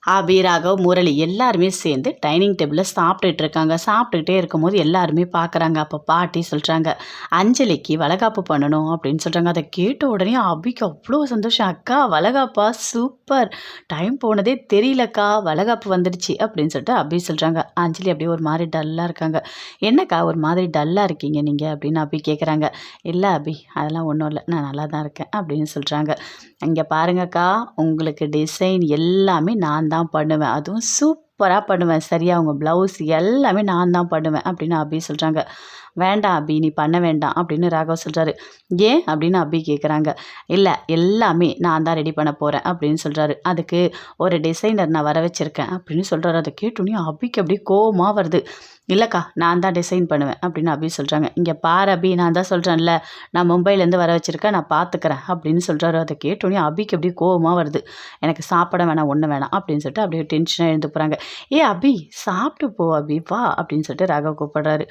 ஆபி, ராகவ், முரளி எல்லாருமே சேர்ந்து டைனிங் டேபிளில் சாப்பிட்டுட்டு இருக்காங்க. சாப்பிட்டுக்கிட்டே இருக்கும்போது எல்லாருமே பார்க்குறாங்க. அப்போ பாட்டி சொல்கிறாங்க, அஞ்சலிக்கு வளகாப்பு பண்ணணும் அப்படின்னு சொல்கிறாங்க. அதை கேட்ட உடனே அபிக்கு அவ்வளோ சந்தோஷம். அக்கா வளகாப்பா, சூப்பர், டைம் போனதே தெரியலக்கா, வளகாப்பு வந்துடுச்சு அப்படின்னு சொல்லிட்டு அபி சொல்கிறாங்க. அஞ்சலி அப்படியே ஒரு மாதிரி டல்லாக இருக்காங்க. என்னக்கா ஒரு மாதிரி டல்லாக இருக்கீங்க நீங்கள் அப்படின்னு அபி கேட்குறாங்க. இல்லை அபி, அதெல்லாம் ஒன்றும் இல்லை, நான் நல்லா தான் இருக்கேன் அப்படின்னு சொல்கிறாங்க. இங்கே பாருங்கக்கா, உங்களுக்கு டிசைன் எல்லாமே நான் தான் பண்ணுவேன், அதுவும் சூப்பராக பண்ணுவேன், சரியா? உங்கள் ப்ளவுஸ் எல்லாமே நான் தான் பண்ணுவேன் அப்படின்னு அபி சொல்கிறாங்க. வேண்டாம் அபி, நீ பண்ண வேண்டாம் அப்படின்னு ராகவ் சொல்கிறாரு. ஏன் அப்படின்னு அபி கேட்குறாங்க. இல்லை, எல்லாமே நான் தான் ரெடி பண்ண போகிறேன் அப்படின்னு சொல்கிறாரு. அதுக்கு ஒரு டிசைனர் நான் வர வச்சுருக்கேன் அப்படின்னு சொல்கிறாரு. அதை கேட்டோன்னே அபிக்கு அப்படியே கோவமாக வருது. இல்லைக்கா, நான் தான் டிசைன் பண்ணுவேன் அப்படின்னு அபி சொல்கிறாங்க. இங்கே பாரு அபி, நான் தான் சொல்கிறேன்ல, நான் மும்பைலேருந்து வர வச்சுருக்கேன், நான் பார்த்துக்கிறேன் அப்படின்னு சொல்கிறாரு. அதை கேட்டோன்னே அபிக்கு அப்படியே கோவமாக வருது. எனக்கு சாப்பிட வேணாம், ஒன்று வேணாம் அப்படின்னு சொல்லிட்டு அப்படியே டென்ஷனாக எழுந்து போகிறாங்க. ஏ அபி, சாப்பிட்டு போ அபி, வா அப்படின்னு சொல்லிட்டு ராகவ் கூப்பிடுறாரு.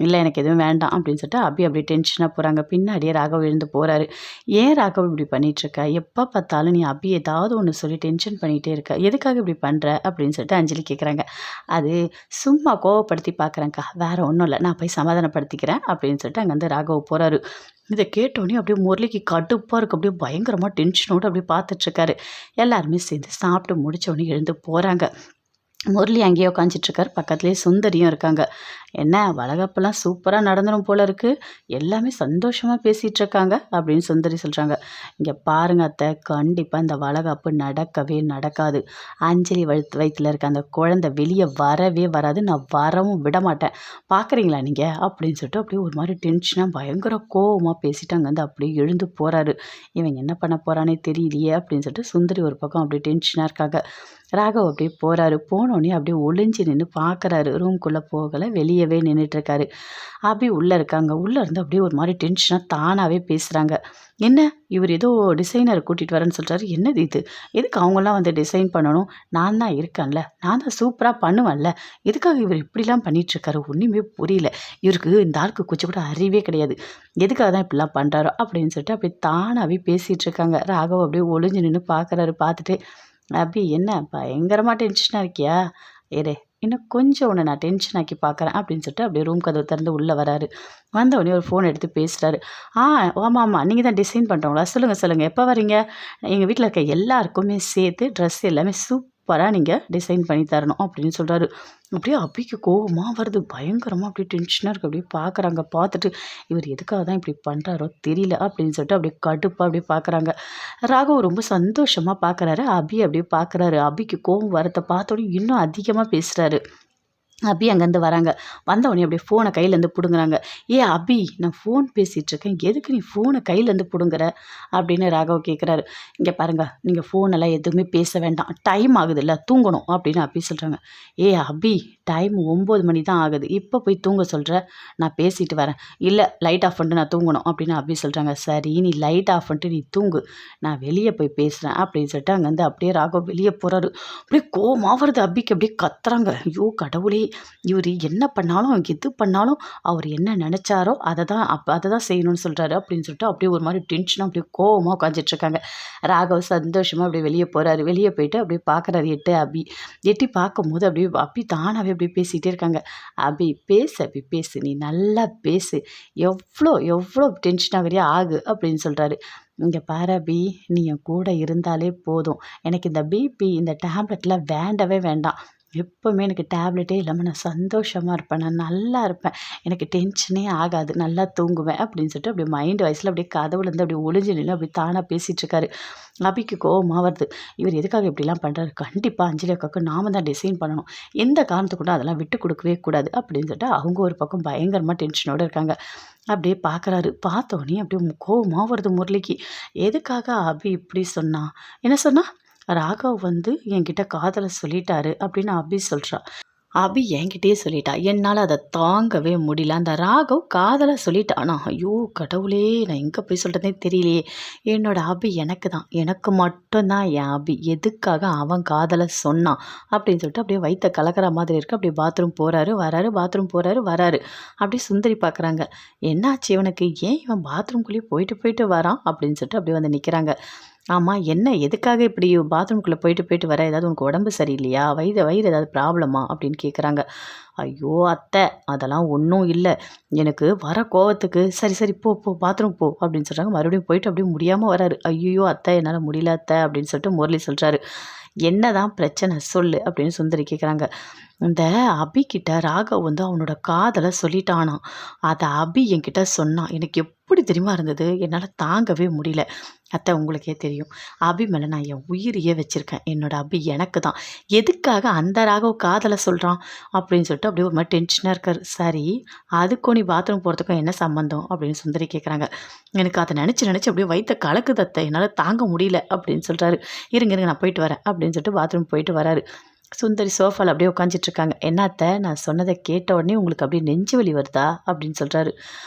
இல்லை, எனக்கு எதுவும் வேண்டாம் அப்படின்னு சொல்லிட்டு அபி அப்படியே டென்ஷனாக போகிறாங்க. பின்னாடியே ராகவ் எழுந்து போகிறாரு. ஏன் ராகவ் இப்படி பண்ணிகிட்ருக்க? எப்போ பார்த்தாலும் நீ அபி ஏதாவது ஒன்று சொல்லி டென்ஷன் பண்ணிகிட்டே இருக்க, எதுக்காக இப்படி பண்ணுற அப்படின்னு சொல்லிட்டு அஞ்சலி கேட்குறாங்க. அது சும்மா கோவப்படுத்தி பார்க்குறேங்க்கா, வேறு ஒன்றும் இல்லை, நான் போய் சமாதானப்படுத்திக்கிறேன் அப்படின்னு சொல்லிட்டு அங்கேருந்து ராகவ் போகிறாரு. இதை கேட்டோன்னே அப்படியே முரளிக்கு கடுப்பாக இருக்குது. அப்படியே பயங்கரமாக டென்ஷனோடு அப்படியே பார்த்துட்ருக்காரு. எல்லாருமே சேர்ந்து சாப்பிட்டு முடித்தோடனே எழுந்து போகிறாங்க. முரளி அங்கேயே உட்காந்துட்ருக்காரு. பக்கத்துலேயே சுந்தரியும் இருக்காங்க. என்ன வளகாப்பெல்லாம் சூப்பராக நடந்துடும் போல இருக்குது, எல்லாமே சந்தோஷமாக பேசிகிட்டு இருக்காங்க அப்படின்னு சுந்தரி சொல்கிறாங்க. இங்கே பாருங்க அத்தை, கண்டிப்பாக இந்த வளகாப்பு நடக்கவே நடக்காது. அஞ்சலி வயிற்றில் இருக்க அந்த குழந்தை வெளியே வரவே வராது, நான் வரவும் விட மாட்டேன், பார்க்குறீங்களா நீங்கள் அப்படின்னு சொல்லிட்டு அப்படியே ஒரு மாதிரி டென்ஷனாக பயங்கர கோவமாக பேசிட்டு அங்கேருந்து அப்படியே எழுந்து போகிறாரு. இவங்க என்ன பண்ண போகிறானே தெரியலையே அப்படின்னு சொல்லிட்டு சுந்தரி ஒரு பக்கம் அப்படியே டென்ஷனாக இருக்காங்க. ராகவ் அப்படியே போகிறாரு. போனோடனே அப்படியே ஒளிஞ்சு நின்று பார்க்குறாரு. ரூம்குள்ளே போகலை, வெளியவே நின்றுட்டுருக்காரு. அபி உள்ளே இருக்காங்க. உள்ளே இருந்து அப்படியே ஒரு மாதிரி டென்ஷனாக தானாகவே பேசுகிறாங்க. என்ன இவர் ஏதோ டிசைனர் கூட்டிகிட்டு வரேன்னு சொல்கிறாரு, என்னது இது? எதுக்கு அவங்களாம் வந்து டிசைன் பண்ணணும்? நான் தான் இருக்கேன்ல, நான் தான் சூப்பராக பண்ணுவேன்ல, எதுக்காக இவர் இப்படிலாம் பண்ணிகிட்ருக்காரு? ஒன்றுமே புரியல. இவருக்கு இந்த ஆளுக்கு கொஞ்சம் கூட அறிவே கிடையாது, எதுக்காக தான் இப்படிலாம் பண்ணுறாரோ அப்படின்னு சொல்லிட்டு அப்படியே தானாகவே பேசிகிட்டு இருக்காங்க. ராகவ் அப்படியே ஒளிஞ்சு நின்று பார்க்குறாரு. பார்த்துட்டு, அபி என்ன பயங்கரமாக டென்ஷனாக இருக்கியா? ஏடே, இன்னும் கொஞ்சம் உன்னை நான் டென்ஷன் ஆக்கி பார்க்குறேன் அப்படின்னு சொல்லிட்டு அப்படியே ரூம் கதவு திறந்து உள்ளே வராரு. வந்தவொடனே ஒரு ஃபோன் எடுத்து பேசுகிறாரு. ஆமாம் ஆமாம், நீங்கள் தான் டிசைன் பண்ணுறவங்களா? சொல்லுங்கள், எப்போ வரீங்க? எங்கள் வீட்டில் இருக்க எல்லாருக்குமே சேர்த்து ட்ரெஸ் எல்லாமே சூப்பராக நீங்கள் டிசைன் பண்ணி தரணும் அப்படின்னு சொல்கிறாரு. அப்படியே அபிக்கு கோவமாக வருது. பயங்கரமாக அப்படியே டென்ஷனாக இருக்குது. அப்படியே பார்க்குறாங்க. பார்த்துட்டு இவர் எதுக்காக தான் இப்படி பண்ணுறாரோ தெரியல அப்படின்னு சொல்லிட்டு அப்படியே கடுப்பாக அப்படியே பார்க்குறாங்க. ராகவ் ரொம்ப சந்தோஷமாக பார்க்குறாரு. அபி அப்படியே பார்க்குறாரு. அபிக்கு கோவம் வரத்தை பார்த்தோன்னே இன்னும் அதிகமாக பேசுகிறாரு. அபி அங்கேருந்து வராங்க. வந்தவொடனே அப்படியே ஃபோனை கையிலேருந்து பிடுங்குறாங்க. ஏ அபி, நான் ஃபோன் பேசிகிட்ருக்கேன், எதுக்கு நீ ஃபோனை கையிலேருந்து பிடுங்குற அப்படின்னு ராகவ் கேட்குறாரு. இங்கே பாருங்கள், நீங்கள் ஃபோனெல்லாம் எதுவுமே பேச வேண்டாம், டைம் ஆகுதுல்ல, தூங்கணும் அப்படின்னு அபி சொல்கிறாங்க. ஏ அபி, டைம் 9 மணி தான் ஆகுது, இப்போ போய் தூங்க சொல்கிற? நான் பேசிட்டு வரேன். இல்லை, லைட் ஆஃப் பண்ணிட்டு நான் தூங்கணும் அப்படின்னு அபி சொல்கிறாங்க. சரி, நீ லைட் ஆஃப் பண்ணிட்டு நீ தூங்கு, நான் வெளியே போய் பேசுகிறேன் அப்படின்னு சொல்லிட்டு அங்கேருந்து அப்படியே ராகவ் வெளியே போகிறாரு. அப்படியே கோவமாக வருது அபிக்கு. அப்படியே கத்துறாங்க. ஐயோ கடவுளே, இவர் என்ன பண்ணாலும் எது பண்ணாலும் அவர் என்ன நினச்சாரோ அதை தான் செய்யணும்னு சொல்கிறாரு அப்படின்னு சொல்லிட்டு அப்படியே ஒரு மாதிரி டென்ஷனாக அப்படியே கோவமாக உட்காந்துட்ருக்காங்க. ராகவ் சந்தோஷமாக அப்படியே வெளியே போகிறாரு. வெளியே போயிட்டு அப்படியே பார்க்குறாரு. எட்டி பார்க்கும்போது அப்படியே அபி தானாகவே அப்படியே பேசிகிட்டே இருக்காங்க. அபி பேசு, நீ நல்லா பேசு, எவ்வளோ டென்ஷன் ஆகிறியா ஆகு அப்படின்னு சொல்கிறாரு. இங்கே பாரு அபி, நீ என் கூட இருந்தாலே போதும், எனக்கு இந்த பிபி இந்த டேப்லெட்லாம் வேண்டவே வேண்டாம், எப்போவுமே எனக்கு டேப்லெட்டே இல்லாமல் நான் சந்தோஷமாக இருப்பேன், நான் நல்லா இருப்பேன், எனக்கு டென்ஷனே ஆகாது, நல்லா தூங்குவேன் அப்படின்னு சொல்லிட்டு அப்படியே மைண்ட் வாய்ஸில் அப்படியே கதவுலேருந்து அப்படியே ஒளிஞ்சு நின்று அப்படி தானாக பேசிகிட்ருக்காரு. அபிக்கு கோவமாக வருது. இவர் எதுக்காக இப்படிலாம் பண்ணுறாரு? கண்டிப்பாக அஞ்சலி அக்காவுக்கு நாம தான் டிசைன் பண்ணணும், எந்த காரணத்துக்கு கூட அதெல்லாம் விட்டு கொடுக்கவே கூடாது அப்படின்னு சொல்லிட்டு அவங்க ஒரு பக்கம் பயங்கரமாக டென்ஷனோடு இருக்காங்க. அப்படியே பார்க்குறாரு. பார்த்தோன்னே அப்படியே கோவமாக வருது முரளிக்கு. எதுக்காக அபி இப்படி சொன்னா? என்ன சொன்னா? ராகவ் வந்து என்கிட்ட காதலை சொல்லிட்டாரு அப்படின்னு அபி சொல்கிறா. அபி என்கிட்டயே சொல்லிட்டா. என்னால் அதை தாங்கவே முடியல. அந்த ராகவ் காதலை சொல்லிட்டானா? ஐயோ கடவுளே, நான் எங்கே போய் சொல்கிறதே தெரியலையே. என்னோட அபி எனக்கு மட்டும்தான் என் அபி, எதுக்காக அவன் காதலை சொன்னான் அப்படின்னு சொல்லிட்டு அப்படியே வயிற்ற கலக்கிற மாதிரி இருக்குது. அப்படியே பாத்ரூம் போகிறாரு வராரு, பாத்ரூம் போகிறாரு வராரு. அப்படியே சுந்தரி பார்க்குறாங்க. என்னாச்சு இவனுக்கு, ஏன் இவன் பாத்ரூம்குள்ளேயே போயிட்டு வரான் அப்படின்னு சொல்லிட்டு அப்படியே வந்து நிற்கிறாங்க. ஆமாம், என்ன எதுக்காக இப்படி பாத்ரூம்குள்ளே போயிட்டு போயிட்டு வர? ஏதாவது உனக்கு உடம்பு சரியில்லையா? வயிறு வயிறு ஏதாவது ப்ராப்ளமா? அப்படின்னு கேட்குறாங்க. ஐயோ! அத்தை அதெல்லாம் ஒன்றும் இல்லை. எனக்கு வர கோவத்துக்கு சரி சரி போ போ பாத்ரூம் போ அப்படின்னு சொல்கிறாங்க. மறுபடியும் போயிட்டு அப்படியே முடியாமல் வராரு. ஐயோ! அத்தை என்னால் முடியல அத்தை அப்படின்னு சொல்லிட்டு முரளி சொல்கிறாரு. என்னதான் பிரச்சனை சொல்லு அப்படின்னு சுந்தரி கேட்குறாங்க. இந்த அபிகிட்ட ராகவ் வந்து அவனோட காதலை சொல்லிட்டானாம். அதை அபி என்கிட்ட சொன்னான். எனக்கு எப்படி தெரியுமா இருந்தது? என்னால் தாங்கவே முடியல. அத்தை உங்களுக்கே தெரியும். அபி மேலே நான் என் உயிரையே வச்சுருக்கேன். என்னோட அபி எனக்கு தான். எதுக்காக அந்த ராகவ் காதலை சொல்கிறான் அப்படின்னு சொல்லிட்டு அப்படியே ஒரு மாதிரி டென்ஷனாக இருக்கார். சரி அதுக்கும் நீ பாத்ரூம் போகிறதுக்கும் என்ன சம்மந்தம் அப்படின்னு சுந்தரி கேட்குறாங்க. எனக்கு அதை நினச்சி நினச்சி அப்படியே வயிற்ற கலக்குது அத்தை. என்னால் தாங்க முடியல அப்படின்னு சொல்கிறாரு. இருங்க இருங்க நான் போயிட்டு வரேன் அப்படின்னு சொல்லிட்டு பாத்ரூம் போயிட்டு வராரு. சுந்தரி சோஃபாவில் அப்படியே உட்காந்துட்டு இருக்காங்க. என்ன அத்தை நான் சொன்னதை கேட்ட உடனே உங்களுக்கு அப்படியே நெஞ்சு வலி வருதா அப்படின்னு சொல்கிறாரு.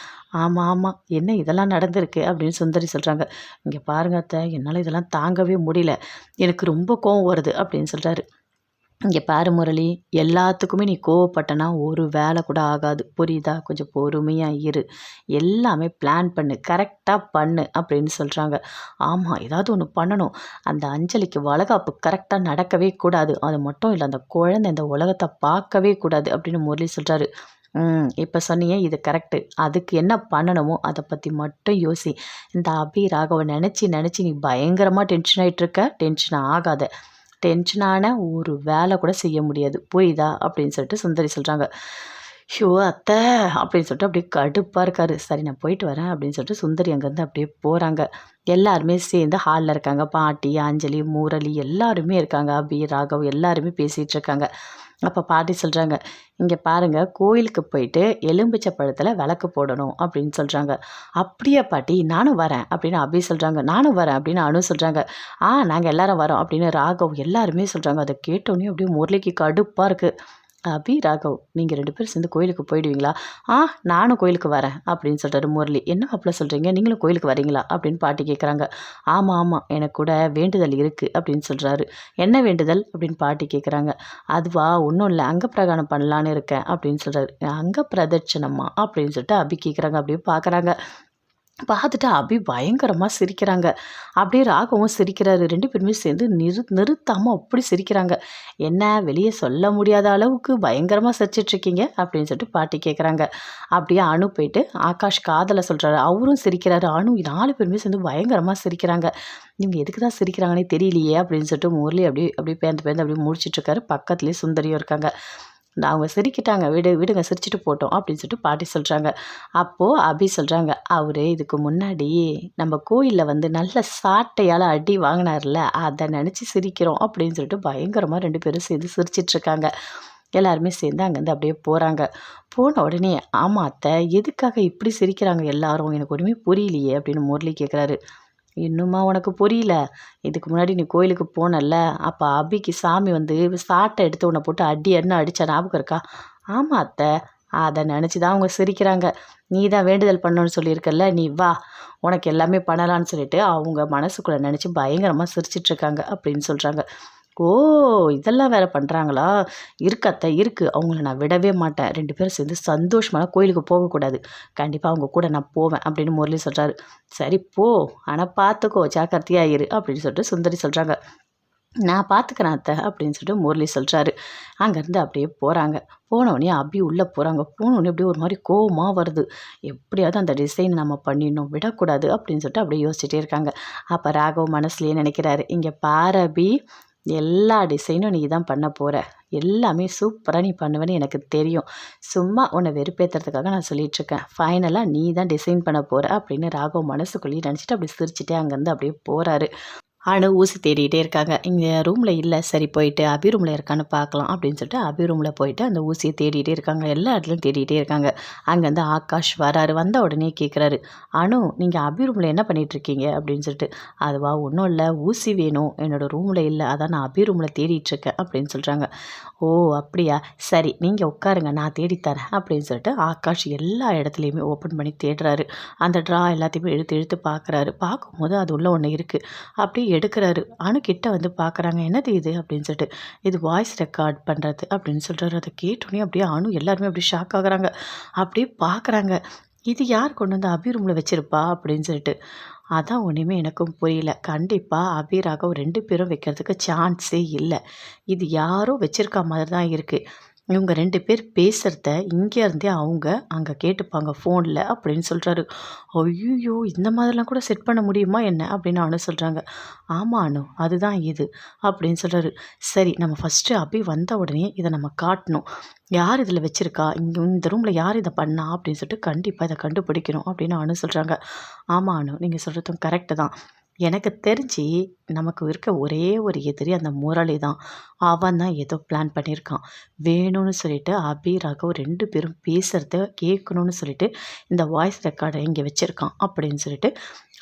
ஆமாம் ஆமாம் என்ன இதெல்லாம் நடந்திருக்கு அப்படின்னு சுந்தரி சொல்கிறாங்க. இங்கே பாருங்க அத்தை என்னால் இதெல்லாம் தாங்கவே முடியல. எனக்கு ரொம்ப கோவம் வருது அப்படின்னு சொல்கிறாரு. இங்கே பாரு முரளி, எல்லாத்துக்குமே நீ கோவப்பட்டனா ஒரு வேலை கூட ஆகாது. புரியுதா? கொஞ்சம் பொறுமையா இரு. எல்லாமே பிளான் பண்ணு. கரெக்ட்டா பண்ணு அப்படின்னு சொல்றாங்க. ஆமா, ஏதாவது ஒண்ணு பண்ணணும். அந்த அஞ்சலிக்கு வளகாப்பு கரெக்ட்டா நடக்கவே கூடாது. அது மட்டும் இல்ல, அந்த குழந்தை இந்த உலகத்த பார்க்கவே கூடாது அப்படின்னு முரளி சொல்றாரு. இப்ப சொன்னியே இது கரெக்ட்டு. அதுக்கு என்ன பண்ணணுமோ அத பத்தி மட்டும் யோசி. இந்த அபி ராகவ நெனச்சு நெனச்சு நீ பயங்கரமா டென்ஷன் ஆயிட்டு இருக்க. டென்ஷன் ஆகாத. டென்ஷன் ஆனா ஒரு வேலை கூட செய்ய முடியாது. புரியுதா? அப்படின்னு சொல்லிட்டு சுந்தரி சொல்றாங்க. "ஷோ அத்தை" அப்படின்னு சொல்லிட்டு அப்படியே கடுப்பா இருக்காரு. சரி நான் போயிட்டு வரேன் அப்படின்னு சொல்லிட்டு சுந்தரி அங்கேருந்து அப்படியே போறாங்க. எல்லாருமே சேர்ந்து ஹால்ல இருக்காங்க. பாட்டி, அஞ்சலி, முரளி எல்லாருமே இருக்காங்க. அபி, ராகவ் எல்லாருமே பேசிட்டு இருக்காங்க. அப்ப பாட்டி சொல்றாங்க, "இங்க பாருங்க கோயிலுக்கு போயிட்டு எலும்பிச்சை பழத்துல விளக்கு போடணும்" அப்படின்னு சொல்றாங்க. "அப்படியா பாட்டி? நானும் வரேன்" அப்படின்னு அபி சொல்றாங்க. "நானும் வரேன்" அப்படின்னு அனு சொல்றாங்க. நாங்க எல்லாரும் வரோம்" அப்படின்னு ராகவ் எல்லாருமே சொல்றாங்க. அத கேட்டோனே அப்படியே முரளிக்கு கடுப்பா இருக்கு. அபி, ராகவ் நீங்க 2 பேரும் சேர்ந்து கோயிலுக்கு போயிடுவீங்களா? "ஆ நானும் கோயிலுக்கு வரேன்" அப்படின்னு சொல்றாரு முரளி. "என்ன மாப்ள சொல்றீங்க? நீங்களும் கோயிலுக்கு வரீங்களா?" அப்படின்னு பாட்டி கேட்குறாங்க. "ஆமா, ஆமா. எனக்கு கூட வேண்டுதல் இருக்கு" அப்படின்னு சொல்றாரு. "என்ன வேண்டுதல்?" அப்படின்னு பாட்டி கேட்குறாங்க. "அதுவா ஒண்ணும் இல்ல. அங்க பிரகாணம் பண்ணலான்னு இருக்கேன்" அப்படின்னு சொல்றாரு. "அங்க பிரதட்சணமா?" அப்படின்னு சொல்லிட்டு அபி கேட்குறாங்க. அப்படியே பார்க்குறாங்க. பார்த்துட்டு அபி பயங்கரமா சிரிக்கிறாங்க. அப்படியே ராகவும் சிரிக்கிறாரு. 2 பேருமே சேர்ந்து நிறுத்தாம அப்படி சிரிக்கிறாங்க. "என்ன வெளிய சொல்ல முடியாத அளவுக்கு பயங்கரமா சிரிச்சுட்ருக்கீங்க?" அப்படின்னு சொல்லிட்டு பாட்டி கேட்குறாங்க. அப்படியே அனு போயிட்டு ஆகாஷ் காதுல சொல்றாரு. அவரும் சிரிக்கிறாரு. அனு 4 பேருமே சேர்ந்து பயங்கரமா சிரிக்கிறாங்க. இவங்க எதுக்கு தான் சிரிக்கிறாங்கன்னே தெரியலையே அப்படின்னு சொல்லிட்டு முரளி அப்படியே அப்படியே பேந்து பேந்து அப்படியே முழிச்சிட்ருக்காரு. பக்கத்துலேயே சுந்தரியும் இருக்காங்க. அவங்க சிரிக்கிட்டாங்க. விடுங்க சிரிச்சுட்டு போட்டோம் அப்படின்னு சொல்லிட்டு பாட்டி சொல்றாங்க. அப்போ அபி சொல்றாங்க, "அவரு இதுக்கு முன்னாடி நம்ம கோயில்ல வந்து நல்ல சாட்டையால அடி வாங்கினார்ல, அத நெனச்சு சிரிக்கிறோம்" அப்படின்னு சொல்லிட்டு பயங்கரமா 2 பேரும் சேர்ந்து சிரிச்சுட்டு இருக்காங்க. எல்லாருமே சேர்ந்து அங்கேருந்து அப்படியே போறாங்க. போன உடனே, "ஆமா அத்தை, எதுக்காக இப்படி சிரிக்கிறாங்க எல்லாரும்? எனக்கு ஒண்ணுமே புரியலையே" அப்படின்னு முரளி கேட்குறாரு. "இன்னுமா உனக்கு புரியல? இதுக்கு முன்னாடி நீ கோயிலுக்கு போனல்ல, அப்ப அபிக்கு சாமி வந்து சாட்டை எடுத்து உன்ன போட்டு அடி அடின்னு அடிச்சா ஞாபகம் இருக்கா?" "ஆமா அத்தை." அத நெனச்சு தான் அவங்க சிரிக்கிறாங்க. "நீ தான் வேண்டுதல் பண்ணணும்னு சொல்லியிருக்கல்ல, நீ வா. உனக்கு எல்லாமே பண்ணலான்னு" சொல்லிட்டு அவங்க மனசுக்குள்ள நெனச்சு பயங்கரமா சிரிச்சுட்டு இருக்காங்க அப்படின்னு சொல்றாங்க. "ஓ! இதெல்லாம் வேற பண்றாங்களா? இருக்கு அத்தை இருக்கு. அவங்கள நான் விடவே மாட்டேன். 2 பேரும் சேர்ந்து சந்தோஷமாலாம் கோயிலுக்கு போகக்கூடாது. கண்டிப்பா அவங்க கூட நான் போவேன்" அப்படின்னு முரளி சொல்றாரு. "சரி போ. ஆனா பார்த்துக்கோ. ஜாக்கிரதையா இரு" அப்படின்னு சொல்லிட்டு சுந்தரி சொல்றாங்க. "நான் பார்த்துக்கிறேன் அத்தை" அப்படின்னு சொல்லிட்டு முரளி சொல்றாரு. அங்கேருந்து அப்படியே போறாங்க. போனோனே அபி உள்ள போறாங்க. போனோனே அப்படியே ஒரு மாரி கோவமா வருது. எப்படியாவது அந்த டிசைன் நம்ம பண்ணிடணும். விடக்கூடாது அப்படின்னு சொல்லிட்டு அப்படியே யோசிச்சுட்டே இருக்காங்க. அப்ப ராகவ் மனசுலயே நினைக்கிறாரு, "இங்க பாரு அபி, எல்லா டிசைனும் நீ தான் பண்ண போற. எல்லாமே சூப்பரா நீ பண்ணுவேன்னு எனக்கு தெரியும். சும்மா உன்னை வெறுப்பேத்துறதுக்காக நான் சொல்லிட்டுருக்கேன். ஃபைனலா நீ தான் டிசைன் பண்ண போற" அப்படின்னு ராகவ் மனசுக்குள்ளேயே நினச்சிட்டு அப்படி சிரிச்சுட்டே அங்கேருந்து அப்படியே போறாரு. அனு ஊசி தேடிட்டே இருக்காங்க. இங்க ரூம்ல இல்ல. சரி போயிட்டு அபி ரூம்ல இருக்கான்னு பார்க்கலாம் அப்படின்னு சொல்லிட்டு அபி ரூம்ல போயிட்டு அந்த ஊசிய தேடிட்டே இருக்காங்க. எல்லா இடத்துலயும் தேடிட்டே இருக்காங்க. அங்கேருந்து ஆகாஷ் வராரு. வந்த உடனே கேட்குறாரு, "அனு நீங்க அபி ரூம்ல என்ன பண்ணிட்டு இருக்கீங்க?" அப்படின்னு சொல்லிட்டு. "அதுவா ஒன்றும் இல்ல. ஊசி வேணும். என்னோட ரூம்ல இல்ல. அதான் நான் அபி ரூம்ல தேடிட்டு இருக்கேன்" அப்படின்னு சொல்றாங்க. "ஓ அப்படியா? சரி நீங்க உட்காருங்க. நான் தேடித் தரேன்" அப்படின்னு சொல்லிட்டு ஆகாஷ் எல்லா இடத்துலையுமே ஓப்பன் பண்ணி தேடுறாரு. அந்த ட்ரா எல்லாத்தையுமே இழுத்து இழுத்து பார்க்குறாரு. பார்க்கும்போது அது உள்ள ஒண்ணு இருக்கு. அப்படியே எடுக்குறாரு. அனு கிட்ட வந்து பார்க்குறாங்க. "என்னது இது?" அப்படின்னு சொல்லிட்டு. "இது வாய்ஸ் ரெக்கார்ட் பண்றது" அப்படின்னு சொல்றாரு. அத கேட்டோனே அப்படியே அனு எல்லாருமே அப்படியே ஷாக் ஆகுறாங்க. அப்படியே பார்க்குறாங்க. "இது யார் கொண்டு வந்து அபி ரூம்ல வச்சிருப்பா?" அப்படின்னு சொல்லிட்டு. அதான் ஒன்றுமே எனக்கும் புரியல. கண்டிப்பாக அபி, ராகவ் 2 பேரும் வைக்கிறதுக்கு சான்ஸே இல்ல. இது யாரோ வச்சிருக்க மாதிரி தான் இருக்கு. இவங்க 2 பேர் பேசுறத இங்கேருந்தே அவங்க அங்க கேட்டுப்பாங்க ஃபோன்ல அப்படின்னு சொல்றாரு. ஐய்யய்யோ! இந்த மாதிரிலாம் கூட செட் பண்ண முடியுமா என்ன? அப்படின்னு அனு சொல்றாங்க. ஆமா அனு, அதுதான் இது அப்படின்னு சொல்றாரு. சரி, நம்ம ஃபர்ஸ்ட்டு அபி வந்த உடனே இத நம்ம காட்டணும். யார் இதில வச்சிருக்கா? இந்த ரூம்ல யார் இத பண்ணா? அப்படின்னு சொல்லிட்டு கண்டிப்பா இத கண்டுபிடிக்கணும் அப்படின்னு அனு சொல்றாங்க. ஆமா அனு, நீங்க சொல்றதும் கரெக்ட்டு தான். எனக்கு தெரிஞ்சு நமக்கு இருக்க ஒரே ஒரு எதிரி அந்த முரளி தான். அவன் தான் ஏதோ பிளான் பண்ணியிருக்கான். வேணும்னு சொல்லிட்டு அபி, ராகவ் 2 பேரும் பேசுறத கேட்கணும்னு சொல்லிட்டு இந்த வாய்ஸ் ரெக்கார்டர இங்க வச்சிருக்கான் அப்படின்னு சொல்லிட்டு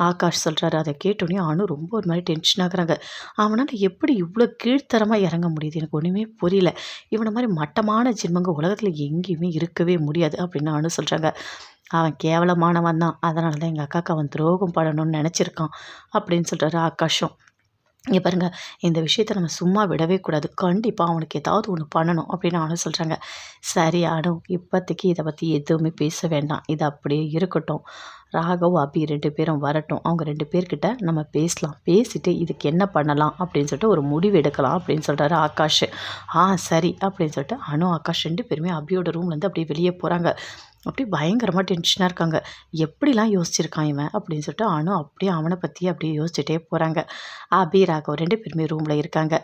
ஆகாஷ் சொல்றாரு. அத கேட்டோனே அனு ரொம்ப ஒரு மாரி டென்ஷன் ஆகுறாங்க. அவனால எப்படி இவ்ளோ கீழ்த்தரமா இறங்க முடியுது? எனக்கு ஒண்ணுமே புரியல. இவன மாரி மட்டமான ஜென்மங்க உலகத்துல எங்கேயுமே இருக்கவே முடியாது அப்படின்னு அனு சொல்றாங்க. அவன் கேவலமானவன் தான். அதனால தான் எங்க அக்காக்கு அவன் துரோகம் பண்ணணும்னு நெனச்சிருக்கான் அப்படின்னு சொல்றாரு ஆகாஷும். இங்க பாருங்க, இந்த விஷயத்த நம்ம சும்மா விடவே கூடாது. கண்டிப்பா அவனுக்கு ஏதாவது ஒண்ணு பண்ணணும் அப்படின்னு அனு சொல்றாங்க. சரி அனு, இப்போதைக்கு இத பத்தி எதுவுமே பேச வேண்டாம். இது அப்படியே இருக்கட்டும். ராகவ், அபி 2 பேரும் வரட்டும். அவங்க 2 பேர்கிட்ட நம்ம பேசலாம். பேசிட்டு இதுக்கு என்ன பண்ணலாம் அப்படின்னு சொல்லிட்டு ஒரு முடிவு எடுக்கலாம் அப்படின்னு சொல்றாரு ஆகாஷ். சரி அப்படின்னு சொல்லிட்டு அனு, ஆகாஷ் 2 பேருமே அபியோட ரூம்லேருந்து அப்படியே வெளியே போறாங்க. அப்படியே பயங்கரமா டென்ஷனா இருக்காங்க. எப்படிலாம் யோசிச்சிருக்கான் இவன் அப்படின்னு சொல்லிட்டு அனு அப்படியே அவன பத்தியே அப்படியே யோசிச்சுட்டே போறாங்க. அபி, ராகவ் 2 பேருமே ரூம்ல இருக்காங்க.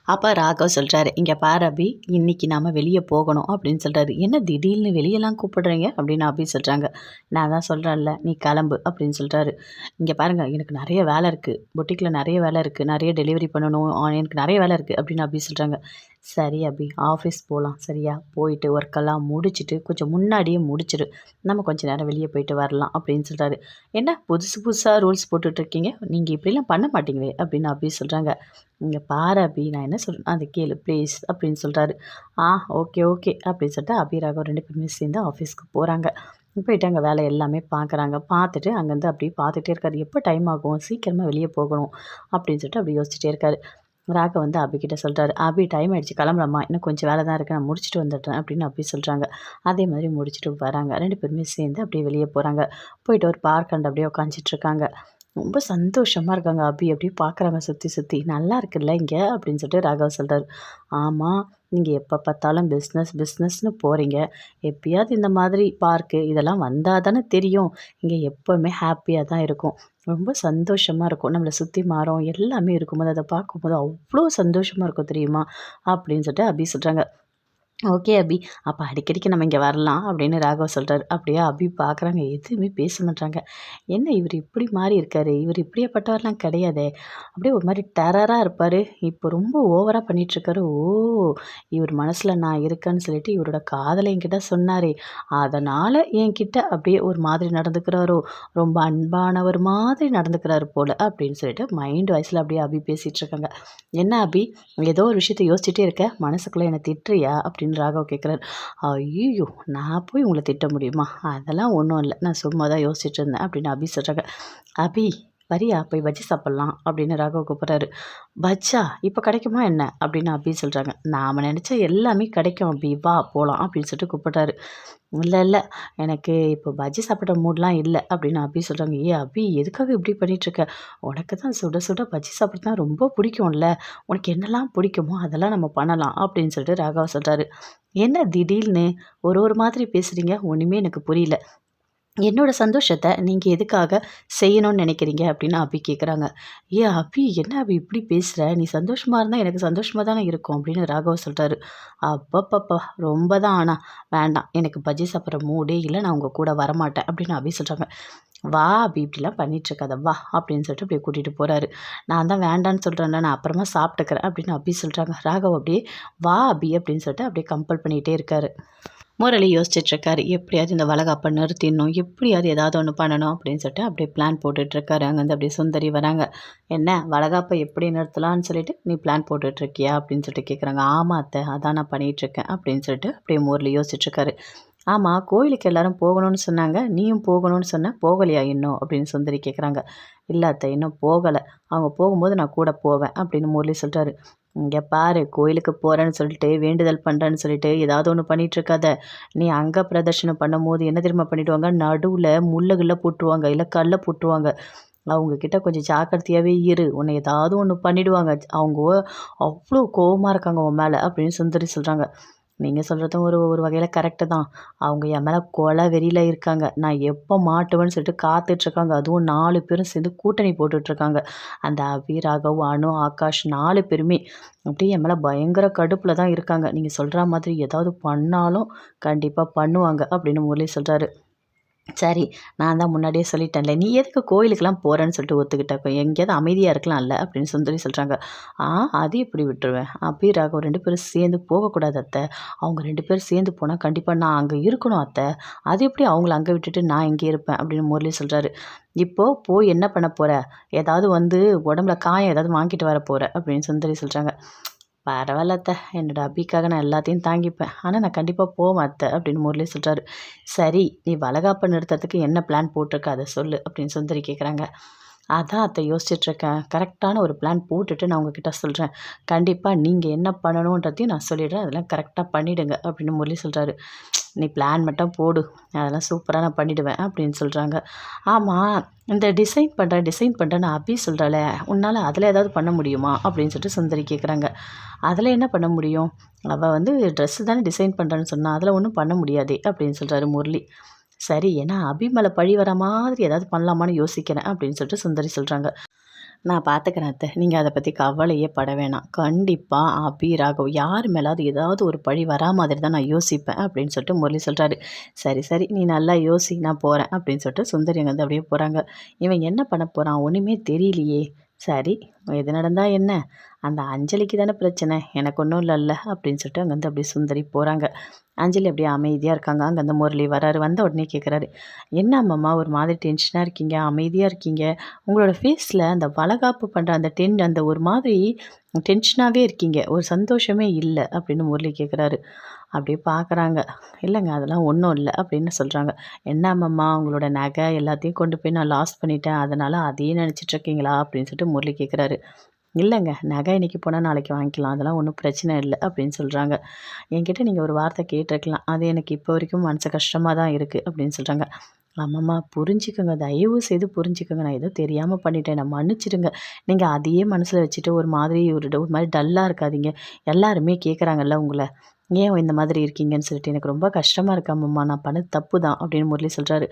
அப்ப ராகவ் சொல்றாரு, "இங்க பாரு அபி, இன்னைக்கு நாம வெளிய போகணும்" அப்படின்னு சொல்றாரு. "என்ன திடீர்னு வெளியலாம் கூப்பிடுறீங்க?" அப்படின்னு அபி சொல்றாங்க. "நான் தான் சொல்றேன்ல, நீ கிளம்பு" அப்படின்னு சொல்றாரு. "இங்க பாருங்க, எனக்கு நெறைய வேலை இருக்கு. பொட்டிக்ல நெறைய வேலை இருக்கு. நெறைய டெலிவரி பண்ணணும். எனக்கு நெறைய வேலை இருக்கு" அப்படின்னு அபி சொல்றாங்க. "சரி அபி, ஆஃபீஸ் போலாம் சரியா? போயிட்டு ஒர்க்கெல்லாம் முடிச்சுட்டு கொஞ்சம் முன்னாடியே முடிச்சிரு. நம்ம கொஞ்ச நேரம் வெளிய போயிட்டு வரலாம்" அப்படின்னு சொல்றாரு. "என்ன புதுசு புதுசா ரூல்ஸ் போட்டுட்டு இருக்கீங்க? நீங்க இப்படிலாம் பண்ண மாட்டீங்களே" அப்படின்னு அபி சொல்றாங்க. "இங்க பாரு அபி, நான் என்ன சொல்றேன் அத கேளு ப்ளீஸ்" அப்படின்னு சொல்றாரு. ஓகே ஓகே அப்படின்னு சொல்லிட்டு அபி, ராகவ் 2 பேருமே சேர்ந்து ஆஃபீஸ்க்கு போறாங்க. போயிட்டு அங்க வேலை எல்லாமே பார்க்குறாங்க. பார்த்துட்டு அங்கேருந்து அப்படியே பார்த்துட்டே இருக்காரு. எப்போ டைம் ஆகும்? சீக்கிரமா வெளிய போகணும் அப்படின்னு சொல்லிட்டு அப்படியே யோசிச்சுட்டே இருக்காரு. ராகவ் வந்து அபி கிட்ட சொல்றாரு. "அபி, டைம் ஆயிடுச்சு கிளம்பலாமா? இன்னும் கொஞ்சம் வேலை தான் இருக்கு. நான் முடிச்சுட்டு வந்துடுறேன்" அப்படின்னு அபி சொல்றாங்க. அதே மாதிரி முடிச்சுட்டு வராங்க. 2 பேருமே சேர்ந்து அப்படியே வெளிய போறாங்க. போயிட்டு ஒரு பார்க்காண்ட அப்படியே உட்காந்துட்டு இருக்காங்க. ரொம்ப சந்தோஷமா இருக்காங்க அபி. அப்படியே பார்க்குறாங்க சுத்தி சுத்தி. "நல்லா இருக்குல்ல இங்க?" அப்படின்னு சொல்லிட்டு ராகவ் சொல்றாரு. "ஆமா, நீங்க எப்ப பார்த்தாலும் பிஸ்னஸ் பிஸ்னஸ்ன்னு போறீங்க. எப்பயாவது இந்த மாதிரி பார்க்கு இதெல்லாம் வந்தா தானே தெரியும். இங்க எப்பவுமே ஹேப்பியா தான் இருக்கும். ரொம்ப சந்தோஷமா இருக்கும். நம்மள சுத்தி மரம் எல்லாமே இருக்கும்போது அத பார்க்கும்போது அவ்ளோ சந்தோஷமா இருக்கும் தெரியுமா?" அப்படின்னு சொல்லிட்டு அபி சொல்றாங்க. ஓகே அபி. அப்ப அடிக்கடிக்கு நம்ம இங்க வரலாம் அப்படின்னு ராகவ் சொல்றாரு. அப்படியே அபி பார்க்குறாங்க. எதுவுமே பேச மாட்றாங்க. என்ன இவரு இப்படி மாறி இருக்காரு? இவரு இப்படியாப்பட்டவர்லாம் கிடையாதே! அப்படியே ஒரு மாரி டெரரா இருப்பாரு. இப்போ ரொம்ப ஓவரா பண்ணிட்டுருக்காரு. இவர் மனசுல நான் இருக்கேன்னு சொல்லிட்டு இவரோட காதல என்கிட்ட சொன்னாரே! அதனால என்கிட்ட அப்படியே ஒரு மாதிரி நடந்துக்கிறாரோ! ரொம்ப அன்பானவர் மாதிரி நடந்துக்கிறாரு போல அப்படின்னு சொல்லிட்டு மைண்ட் வாய்ஸ்ல அப்படியே அபி பேசிட்டுருக்காங்க. என்ன அபி? ஏதோ ஒரு விஷயத்த யோசிச்சுட்டே இருக்க. மனசுக்குள்ள என்ன திட்டுறியா? அப்படின்னு ராகவ் கேட்குறாரு. ஐய்யய்யோ! நான் போய் உங்கள திட்ட முடியுமா? அதெல்லாம் ஒண்ணும் இல்ல. நான் சும்மா தான் யோசிச்சுட்டு இருந்தேன் அப்படின்னு அபி சொல்றாங்க. அபி, வரியா? போய் பஜ்ஜி சாப்பிடலாம் அப்படின்னு ராகவ் கூப்பிடுறாரு. பஜ்ஜா? இப்ப கிடைக்குமா என்ன? அப்படின்னு அபி சொல்றாங்க. நாம நெனச்சா எல்லாமே கிடைக்கும் அபி. வா போலாம் அப்படின்னு சொல்லிட்டு கூப்பிடுறாரு. இல்ல, இல்ல. எனக்கு இப்போ பஜ்ஜி சாப்பிடுற மூட்லாம் இல்ல அப்படின்னு அபி சொல்றாங்க. ஏய் அபி, எதுக்காக இப்படி பண்ணிட்டுருக்க? உனக்கு தான் சுட சுட பஜ்ஜி சாப்பிட தான் ரொம்ப பிடிக்கும்ல. உனக்கு என்னலாம் பிடிக்குமோ அதெல்லாம் நம்ம பண்ணலாம் அப்படின்னு சொல்லிட்டு ராகவ் சொல்றாரு. என்ன திடீர்னு ஒரு மாதிரி பேசுறீங்க? ஒண்ணுமே எனக்கு புரியல. என்னோட சந்தோஷத்த நீங்க எதுக்காக செய்யணும்னு நினைக்கிறீங்க? அப்படின்னு அபி கேட்குறாங்க. ஏய் அபி, என்ன அபி இப்படி பேசுற? நீ சந்தோஷமா இருந்தா எனக்கு சந்தோஷமா தானே இருக்கும் அப்படின்னு ராகவ் சொல்றாரு. அப்பப்பப்பா! ரொம்ப தான் ஆனா. வேண்டாம். எனக்கு பஜ்ஜி சாப்பிட்ற மூடே இல்ல. நான் உங்க கூட வரமாட்டேன் அப்படின்னு அபி சொல்றாங்க. வா அபி, இப்படிலாம் பண்ணிட்டு இருக்காத வா அப்படின்னு சொல்லிட்டு அப்படியே கூட்டிட்டு போறாரு. நான் தான் வேண்டான்னு சொல்றேன்ல, நான் அப்புறமா சாப்பிட்டுக்கிறேன் அப்படின்னு அபி சொல்றாங்க. ராகவ் அப்படியே வா அபி அப்படின்னு சொல்லிட்டு அப்படியே கம்பல் பண்ணிட்டே இருக்காரு. முரளி யோசிச்சுட்ருக்காரு. எப்படியாவது இந்த வளகாப்ப நிறுத்திடணும். எப்படியாவது ஏதாவது ஒண்ணு பண்ணணும் அப்படின்னு சொல்லிட்டு அப்படியே பிளான் போட்டுட்ருக்காரு. அங்கேருந்து அப்படியே சுந்தரி வராங்க. "என்ன வளகாப்ப எப்படி நிறுத்தலான்னு சொல்லிட்டு நீ பிளான் போட்டுட்ருக்கியா?" அப்படின்னு சொல்லிட்டு கேட்குறாங்க. "ஆமா அத்தை. அதான் நான் பண்ணிகிட்ருக்கேன்" அப்படின்னு சொல்லிட்டு அப்படியே முரளி யோசிச்சுட்ருக்காரு. "ஆமா, கோயிலுக்கு எல்லாரும் போகணும்னு சொன்னாங்க. நீயும் போகணும்னு சொன்ன. போகலையா இன்னும்?" அப்படின்னு சுந்தரி கேட்குறாங்க. "இல்ல அத்தை, இன்னும் போகல. அவங்க போகும்போது நான் கூட போவேன்" அப்படின்னு முரளி சொல்றாரு. "இங்க பாரு, கோயிலுக்கு போறேன்னு சொல்லிட்டு, வேண்டுதல் பண்றேன்னு சொல்லிட்டு ஏதாவது ஒண்ணு பண்ணிட்டு இருக்காத. நீ அங்க பிரதர்ஷனம் பண்ணும்போது என்ன தெரியுமா பண்ணிடுவாங்க? நடுவுல முள்ளு கிள்ள போட்டுருவாங்க. இல்ல கல்ல போட்டுருவாங்க. அவங்க கிட்ட கொஞ்சம் ஜாக்கிரதையாவே இரு. உன்னை ஏதாவது ஒண்ணு பண்ணிடுவாங்க. அவங்க அவ்ளோ கோவமா இருக்காங்க உன் மேல அப்படின்னு சுந்தரி சொல்றாங்க. நீங்க சொல்றதும் ஒரு ஒரு வகையில கரெக்ட்டு தான். அவங்க என் மேல கொலை வெறியில இருக்காங்க. நான் எப்போ மாட்டுவேன்னு சொல்லிட்டு காத்துட்ருக்காங்க. அதுவும் 4 பேரும் சேர்ந்து கூட்டணி போட்டுட்ருக்காங்க. அந்த அபி, ராகவ், அனு, ஆகாஷ் 4 பேருமே அப்படியே என் மேல பயங்கர கடுப்புல தான் இருக்காங்க. நீங்க சொல்ற மாதிரி ஏதாவது பண்ணாலும் கண்டிப்பா பண்ணுவாங்க அப்படின்னு முரளி சொல்றாரு. சரி, நான் தான் முன்னாடியே சொல்லிட்டேன்ல. நீ எதுக்கு கோயிலுக்கெல்லாம் போறேன்னு சொல்லிட்டு ஒத்துக்கிட்ட? எங்கேயாவது அமைதியா இருக்கலாம்ல அப்படின்னு சுந்தரி சொல்றாங்க. ஆ அது எப்படி விட்டுருவேன்? அபி, ராகவ் 2 பேரும் சேர்ந்து போகக்கூடாது அத்த. அவங்க 2 பேரும் சேர்ந்து போனா கண்டிப்பா நான் அங்க இருக்கணும் அத்த. அது எப்படி அவங்கள அங்க விட்டுட்டு நான் இங்கே இருப்பேன் அப்படின்னு முரளி சொல்றாரு. இப்போ போய் என்ன பண்ண போற? ஏதாவது வந்து உடம்புல காயம் ஏதாவது வாங்கிட்டு வர போற அப்படின்னு சுந்தரி சொல்றாங்க. பரவாயில்ல அத்த. என்னோட அபிக்காக நான் எல்லாத்தையும் தாங்கிப்பேன். ஆனா நான் கண்டிப்பா போவேன் அத்த அப்படின்னு முரளி சொல்றாரு. சரி, நீ வளகாப்ப நிறுத்துறதுக்கு என்ன பிளான் போட்டிருக்க அத சொல்லு அப்படின்னு சுந்தரி கேட்குறாங்க. அதான் அத்த யோசிச்சுட்ருக்கேன். கரெக்டான ஒரு பிளான் போட்டுட்டு நான் உங்ககிட்ட சொல்றேன். கண்டிப்பா நீங்க என்ன பண்ணணுன்றதையும் நான் சொல்லிடுறேன். அதெல்லாம் கரெக்ட்டா பண்ணிடுங்க அப்படின்னு முரளி சொல்றாரு. நீ பிளான் மட்டும் போடு. அதெல்லாம் சூப்பரா நான் பண்ணிடுவேன் அப்படின்னு சொல்றாங்க. ஆமா, இந்த டிசைன் பண்றேன்னு அபி சொல்றாளே, உன்னால அதில ஏதாவது பண்ண முடியுமா? அப்படின்னு சொல்லிட்டு சுந்தரி கேட்குறாங்க. அதில என்ன பண்ண முடியும்? அவ வந்து ட்ரெஸ் தானே டிசைன் பண்றேன்னு சொன்னா. அதில ஒண்ணும் பண்ண முடியாதே அப்படின்னு சொல்றாரு முரளி. சரி, ஏன்னா அபி மேல பழி வர மாதிரி ஏதாவது பண்ணலாமான்னு யோசிக்கிறேன் அப்படின்னு சொல்லிட்டு சுந்தரி சொல்றாங்க. நான் பார்த்துக்கிறேன் அத்த. நீங்க அத பத்தி கவலையே பட வேணாம். கண்டிப்பா அபி, ராகவ் யார் மேலாவது ஏதாவது ஒரு பழி வரா மாதிரி தான் நான் யோசிப்பேன் அப்படின்னு சொல்லிட்டு முரளி சொல்றாரு. சரி, சரி நீ நல்லா யோசி நான் போறேன் அப்படின்னு சொல்லிட்டு சுந்தரி அங்கேருந்து அப்படியே போறாங்க. இவன் என்ன பண்ண போறான்? ஒண்ணுமே தெரியலையே. சரி, எது நடந்தா என்ன? அந்த அஞ்சலிக்கு தானே பிரச்சனை. எனக்கு ஒண்ணும் இல்லல்ல அப்படின்னு சொல்லிட்டு அங்கேருந்து அப்படியே சுந்தரி போறாங்க. அஞ்சலி அப்படியே அமைதியா இருக்காங்க. அங்கேருந்து முரளி வராரு. வந்த உடனே கேட்குறாரு. என்ன அம்மம்மா ஒரு மாதிரி டென்ஷனா இருக்கீங்க? அமைதியா இருக்கீங்க? உங்களோட ஃபேஸில் அந்த வளகாப்பு பண்ணுற அந்த அந்த ஒரு மாதிரி டென்ஷனாகவே இருக்கீங்க. ஒரு சந்தோஷமே இல்லை அப்படின்னு முரளி கேட்குறாரு. அப்படியே பார்க்குறாங்க. இல்லைங்க அதெல்லாம் ஒன்றும் இல்லை அப்படின்னு சொல்கிறாங்க. என்னம்மா உங்களோட நகை எல்லாத்தையும் கொண்டு போய் நான் லாஸ் பண்ணிட்டேன். அதனால் அதையே நினச்சிட்டு இருக்கீங்களா அப்படின்னு சொல்லிட்டு முரளி கேட்குறாரு. இல்லைங்க நகை இன்னைக்கு போனால் நாளைக்கு வாங்கிக்கலாம். அதெல்லாம் ஒன்றும் பிரச்சனை இல்லை அப்படின்னு சொல்கிறாங்க. என்கிட்ட நீங்கள் ஒரு வார்த்தை கேட்டிருக்கலாம். அது எனக்கு இப்போ வரைக்கும் மனசு கஷ்டமாக தான் இருக்குது அப்படின்னு சொல்கிறாங்க. ஆமாம்மா புரிஞ்சுக்கோங்க. தயவு செய்து புரிஞ்சுக்கோங்க. நான் ஏதோ தெரியாமல் பண்ணிட்டேன். என்னை மன்னிச்சிடுங்க. நீங்கள் அதையே மனசில் வச்சுட்டு ஒரு மாதிரி ஒரு மாதிரி டல்லாக இருக்காதீங்க. எல்லாருமே கேட்குறாங்கல்ல உங்கள. ஏன் இந்த மாதிரி இருக்கீங்கன்னு சொல்லிட்டு எனக்கு ரொம்ப கஷ்டமாக இருக்கு அம்மம்மா. நான் பண்ணது தப்பு தான் அப்படின்னு முரளி சொல்கிறாரு.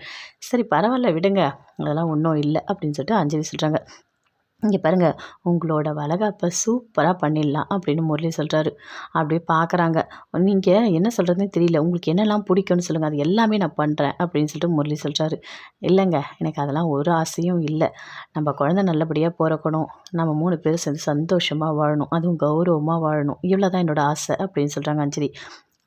சரி பரவாயில்ல விடுங்க. அதெல்லாம் ஒன்றும் இல்லை அப்படின்னு சொல்லிட்டு அஞ்சலி சொல்கிறாங்க. இங்கே பாருங்க, உங்களோட வளகாப்ப சூப்பரா பண்ணிடலாம் அப்படின்னு முரளி சொல்றாரு. அப்படியே பார்க்குறாங்க. நீங்க என்ன சொல்றதுன்னே தெரியல. உங்களுக்கு என்னலாம் பிடிக்கும்னு சொல்லுங்க. அது எல்லாமே நான் பண்றேன் அப்படின்னு சொல்லிட்டு முரளி சொல்றாரு. இல்லைங்க, எனக்கு அதெல்லாம் ஒரு ஆசையும் இல்ல. நம்ம குழந்தை நல்லபடியா பொறக்கணும். நம்ம 3 பேரும் சேர்ந்து சந்தோஷமா வாழணும். அதுவும் கௌரவமா வாழணும். இவ்வளோதான் என்னோட ஆசை அப்படின்னு சொல்றாங்க அஞ்சலி.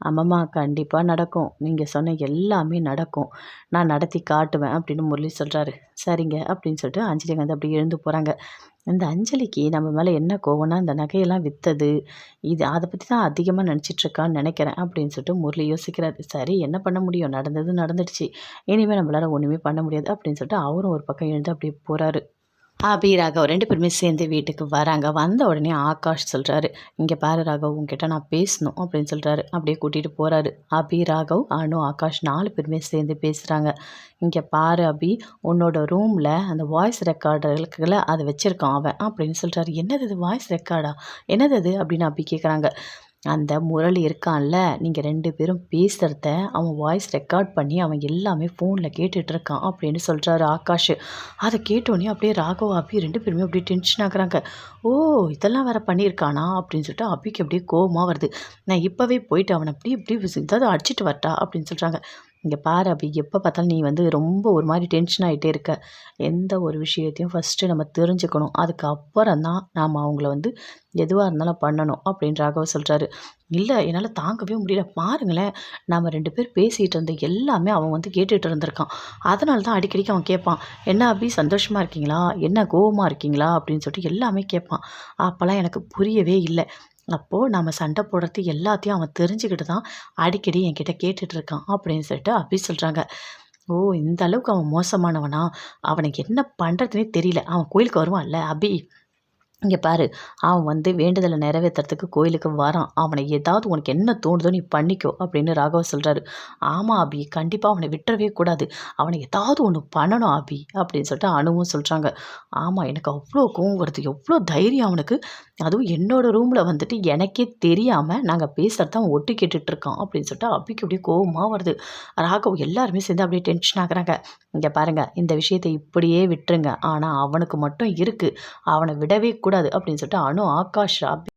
ஆமாம்மா கண்டிப்பா நடக்கும். நீங்க சொன்ன எல்லாமே நடக்கும். நான் நடத்தி காட்டுவேன் அப்படின்னு முரளி சொல்றாரு. சரிங்க அப்படின்னு சொல்லிட்டு அஞ்சலி வந்து அப்படியே எழுந்து போறாங்க. இந்த அஞ்சலிக்கு நம்ம மேல என்ன கோவம்னா, இந்த நகையெல்லாம் வித்தது. இது அத பத்தி தான் அதிகமா நினைச்சிட்டு இருக்கான்னு நெனைக்கிறேன் அப்படின்னு சொல்லிட்டு முரளி யோசிக்கிறாரு. சரி என்ன பண்ண முடியும்? நடந்தது நடந்துடுச்சு. இனிமே நம்மளால ஒண்ணுமே பண்ண முடியாது அப்படின்னு சொல்லிட்டு அவரும் ஒரு பக்கம் எழுந்து அப்படியே போறாரு. அபி, ராகவ் 2 பேருமே சேர்ந்து வீட்டுக்கு வராங்க. வந்த உடனே ஆகாஷ் சொல்றாரு, "இங்க பாரு ராகவ், உன்கிட்ட நான் பேசணும்" அப்படின்னு சொல்றாரு. அப்படியே கூட்டிட்டு போறாரு. அபி, ராகவ், அனு, ஆகாஷ் 4 பேருமே சேர்ந்து பேசுறாங்க. "இங்க பாரு அபி, உன்னோட ரூம்ல அந்த வாய்ஸ் ரெக்கார்டர் இருக்குல்ல, அத வச்சிருக்கான் அவன்" அப்படின்னு சொல்றாரு. "என்னது இது வாய்ஸ் ரெக்கார்டா? என்னது அது?" அப்படின்னு அபி கேட்குறாங்க. அந்த முரளி இருக்கான்ல, நீங்க 2 பேரும் பேசுறத அவன் வாய்ஸ் ரெக்கார்ட் பண்ணி அவன் எல்லாமே ஃபோன்ல கேட்டுட்டு இருக்கான் அப்படின்னு சொல்றாரு ஆகாஷ். அத கேட்டோனே அப்படியே ராகவ், அபி 2 பேருமே அப்படியே டென்ஷன் ஆகுறாங்க. ஓ! இதெல்லாம் வேற பண்ணியிருக்கானா? அப்படின்னு சொல்லிட்டு அபிக்கு அப்படியே கோவமா வருது. நான் இப்பவே போயிட்டு அவன அப்படி இப்படி ஏதாவது அடிச்சுட்டு வரட்டா? அப்படின்னு சொல்றாங்க. இங்க பாரு அபி, எப்ப பார்த்தாலும் நீ வந்து ரொம்ப ஒரு மாரி டென்ஷன் ஆயிட்டே இருக்க. எந்த ஒரு விஷயத்தையும் ஃபர்ஸ்ட்டு நம்ம தெரிஞ்சுக்கணும். அதுக்கப்புறம் தான் நாம அவங்கள வந்து எதுவா இருந்தாலும் பண்ணணும் அப்படின்னு ராகவ் சொல்றாரு. இல்ல என்னால தாங்கவே முடியல. பாருங்களேன், நாம 2 பேர் பேசிட்டு இருந்த எல்லாமே அவன் வந்து கேட்டுட்டு இருந்திருக்கான். அதனால தான் அடிக்கடிக்கு அவன் கேட்பான். "என்ன அபி சந்தோஷமா இருக்கீங்களா? என்ன கோவமா இருக்கீங்களா?" அப்படின்னு சொல்லிட்டு எல்லாமே கேட்பான். அப்பலாம் எனக்கு புரியவே இல்ல. அப்போ நாம சண்டை போடுறது எல்லாத்தையும் அவன் தெரிஞ்சுக்கிட்டு தான் அடிக்கடி என்கிட்ட கேட்டுட்டு இருக்கான் அப்படின்னு சொல்லிட்டு அபி சொல்றாங்க. ஓ! இந்த அளவுக்கு அவன் மோசமானவனா? அவனுக்கு என்ன பண்றதுன்னே தெரியல. அவன் கோயிலுக்கு வருவான்ல அபி. இங்கே பாரு, அவன் வேண்டுதலை நிறைவேத்துறதுக்கு கோயிலுக்கு வரான். அவனை ஏதாவது உனக்கு என்ன தோணுதோ நீ பண்ணிக்கோ அப்படின்னு ராகவ சொல்கிறாரு. ஆமாம் அபி, கண்டிப்பாக அவனை விட்டுறவே கூடாது. அவனை ஏதாவது ஒன்று பண்ணணும் அபி அப்படின்னு சொல்லிட்டு அணுவும் சொல்கிறாங்க. ஆமாம், எனக்கு அவ்வளோ கோவம் வருது. எவ்வளோ தைரியம் அவனுக்கு. அதுவும் என்னோட ரூமில் எனக்கே தெரியாமல் நாங்கள் பேசுகிறத அவன் ஒட்டு கேட்டுட்டு இருக்கான் அப்படின்னு சொல்லிட்டு அபிக்கு அப்படியே கோவமாக வருது. ராகவ் எல்லாருமே சேர்ந்து அப்படியே டென்ஷன் ஆகுறாங்க. இங்கே பாருங்க, இந்த விஷயத்தை இப்படியே விட்டுருங்க. ஆனால் அவனுக்கு மட்டும் இருக்குது, அவனை விடவே கூடாது அப்படின்னு சொல்லிட்டு அனு, ஆகாஷ்,